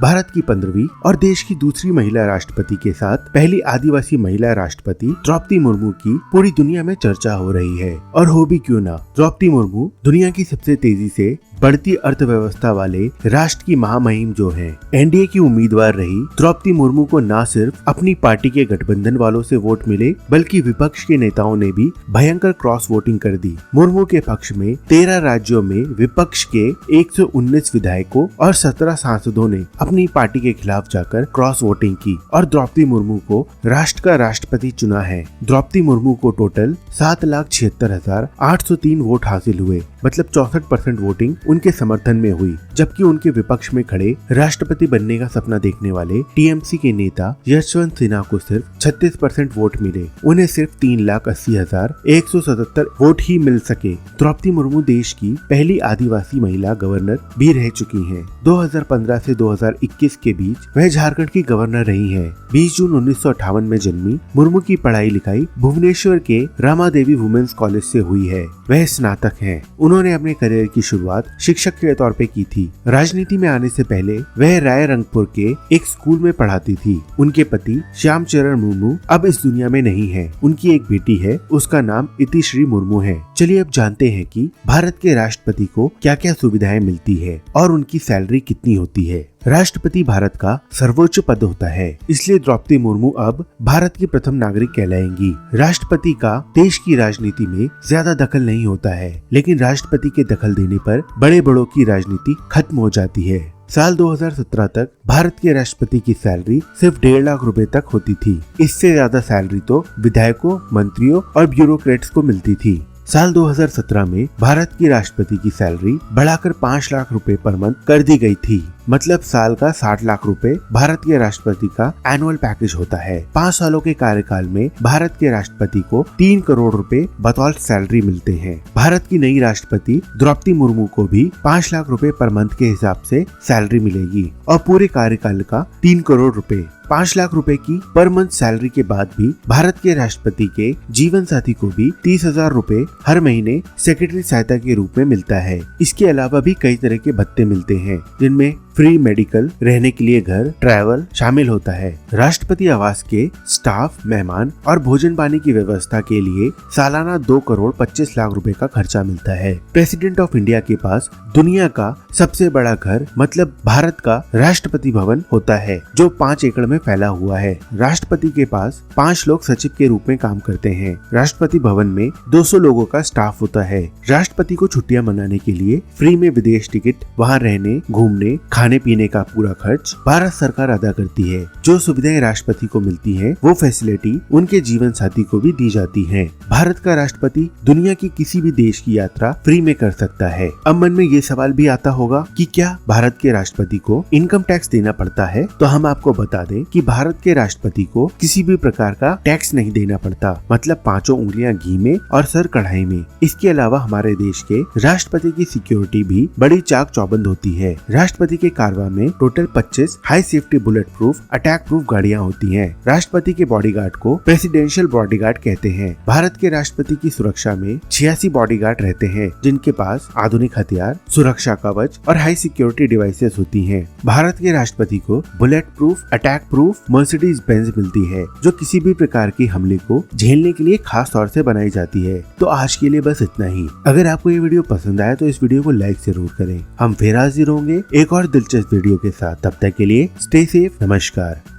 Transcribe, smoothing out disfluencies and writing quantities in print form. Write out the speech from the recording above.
भारत की 15वीं और देश की दूसरी महिला राष्ट्रपति के साथ पहली आदिवासी महिला राष्ट्रपति द्रौपदी मुर्मू की पूरी दुनिया में चर्चा हो रही है। और हो भी क्यों ना, द्रौपदी मुर्मू दुनिया की सबसे तेजी से बढ़ती अर्थव्यवस्था वाले राष्ट्र की महामहिम जो है। एनडीए की उम्मीदवार रही द्रौपदी मुर्मू को न सिर्फ अपनी पार्टी के गठबंधन वालों से वोट मिले, बल्कि विपक्ष के नेताओं ने भी भयंकर क्रॉस वोटिंग कर दी। मुर्मू के पक्ष में 13 राज्यों में विपक्ष के 119 विधायकों और 17 सांसदों ने अपनी पार्टी के खिलाफ जाकर क्रॉस वोटिंग की और द्रौपदी मुर्मू को राष्ट्र का राष्ट्रपति चुना है। द्रौपदी मुर्मू को टोटल 7,76,803 वोट हासिल हुए, मतलब 64% वोटिंग उनके समर्थन में हुई, जबकि उनके विपक्ष में खड़े राष्ट्रपति बनने का सपना देखने वाले टीएमसी के नेता यशवंत सिन्हा को सिर्फ 36% वोट मिले। उन्हें सिर्फ 3,80,177 वोट ही मिल सके। द्रौपदी मुर्मू देश की पहली आदिवासी महिला गवर्नर भी रह चुकी हैं। 2015 से 2021 के बीच वह झारखंड की गवर्नर रही हैं। 20 जून 1958 में जन्मी मुर्मू की पढ़ाई लिखाई भुवनेश्वर के रामा देवी वुमेन्स कॉलेज से हुई है। वह स्नातक हैं। उन्होंने अपने करियर की शुरुआत शिक्षक के तौर पे की थी। राजनीति में आने से पहले वह रायरंगपुर के एक स्कूल में पढ़ाती थी। उनके पति श्याम चरण मुर्मू अब इस दुनिया में नहीं है। उनकी एक बेटी है, उसका नाम इतिश्री मुर्मू है। चलिए अब जानते हैं कि भारत के राष्ट्रपति को क्या क्या सुविधाएं मिलती है और उनकी सैलरी कितनी होती है। राष्ट्रपति भारत का सर्वोच्च पद होता है, इसलिए द्रौपदी मुर्मू अब भारत की प्रथम नागरिक कहलाएंगी। राष्ट्रपति का देश की राजनीति में ज्यादा दखल नहीं होता है, लेकिन राष्ट्रपति के दखल देने पर बड़े बड़ों की राजनीति खत्म हो जाती है। साल 2017 तक भारत के राष्ट्रपति की सैलरी सिर्फ 1.5 लाख रुपए तक होती थी। इससे ज्यादा सैलरी तो विधायकों, मंत्रियों और ब्यूरोक्रेट्स को मिलती थी। साल 2017 में भारत की राष्ट्रपति की सैलरी बढ़ाकर 5 लाख रुपए पर मंथ कर दी गई थी, मतलब साल का 60 लाख रुपए भारत के राष्ट्रपति का एनुअल पैकेज होता है। 5 सालों के कार्यकाल में भारत के राष्ट्रपति को 3 करोड़ रुपए बतौर सैलरी मिलते हैं। भारत की नई राष्ट्रपति द्रौपदी मुर्मू को भी 5 लाख रुपए पर मंथ के हिसाब से सैलरी मिलेगी और पूरे कार्यकाल का 3 करोड़ रुपए। 5 लाख रुपए की पर मंथ सैलरी के बाद भी भारत के राष्ट्रपति के जीवन साथी को भी 30,000 रुपए हर महीने सेक्रेटरी सहायता के रूप में मिलता है। इसके अलावा भी कई तरह के भत्ते मिलते हैं, जिनमें फ्री मेडिकल, रहने के लिए घर, ट्रैवल शामिल होता है। राष्ट्रपति आवास के स्टाफ, मेहमान और भोजन पानी की व्यवस्था के लिए सालाना 2 करोड़ 25 लाख रुपए का खर्चा मिलता है। प्रेसिडेंट ऑफ इंडिया के पास दुनिया का सबसे बड़ा घर, मतलब भारत का राष्ट्रपति भवन होता है, जो 5 एकड़ में फैला हुआ है। राष्ट्रपति के पास 5 लोग सचिव के रूप में काम करते हैं। राष्ट्रपति भवन में 200 लोगों का स्टाफ होता है। राष्ट्रपति को छुट्टियां मनाने के लिए फ्री में विदेश टिकट, वहाँ रहने, घूमने, खाने पीने का पूरा खर्च भारत सरकार अदा करती है। जो सुविधाएं राष्ट्रपति को मिलती हैं, वो फैसिलिटी उनके जीवन साथी को भी दी जाती हैं। भारत का राष्ट्रपति दुनिया की किसी भी देश की यात्रा फ्री में कर सकता है। अब मन में ये सवाल भी आता होगा कि क्या भारत के राष्ट्रपति को इनकम टैक्स देना पड़ता है? तो हम आपको बता दें कि भारत के राष्ट्रपति को किसी भी प्रकार का टैक्स नहीं देना पड़ता, मतलब 5 उंगलियां घी में और सर कढ़ाई में। इसके अलावा हमारे देश के राष्ट्रपति की सिक्योरिटी भी बड़ी चाक चौबंद होती है। राष्ट्रपति के कारवा में total 25 high safety bullet proof, attack proof गाड़ियां होती हैं। राष्ट्रपति के बॉडीगार्ड को प्रेसिडेंशियल बॉडीगार्ड कहते हैं। भारत के राष्ट्रपति की सुरक्षा में 86 बॉडीगार्ड रहते हैं, जिनके पास आधुनिक हथियार, सुरक्षा कवच और हाई सिक्योरिटी डिवाइसेस होती हैं। भारत के राष्ट्रपति को bullet proof, attack proof Mercedes Benz मिलती है, जो किसी भी प्रकार के हमले को झेलने के लिए खास तौर से बनाई जाती है। तो आज के लिए बस इतना ही। अगर आपको ये वीडियो पसंद आया तो इस वीडियो को लाइक जरूर करें। हम फिर हाजिर होंगे एक और दिलचस्प वीडियो के साथ। तब तक के लिए स्टे सेफ। नमस्कार।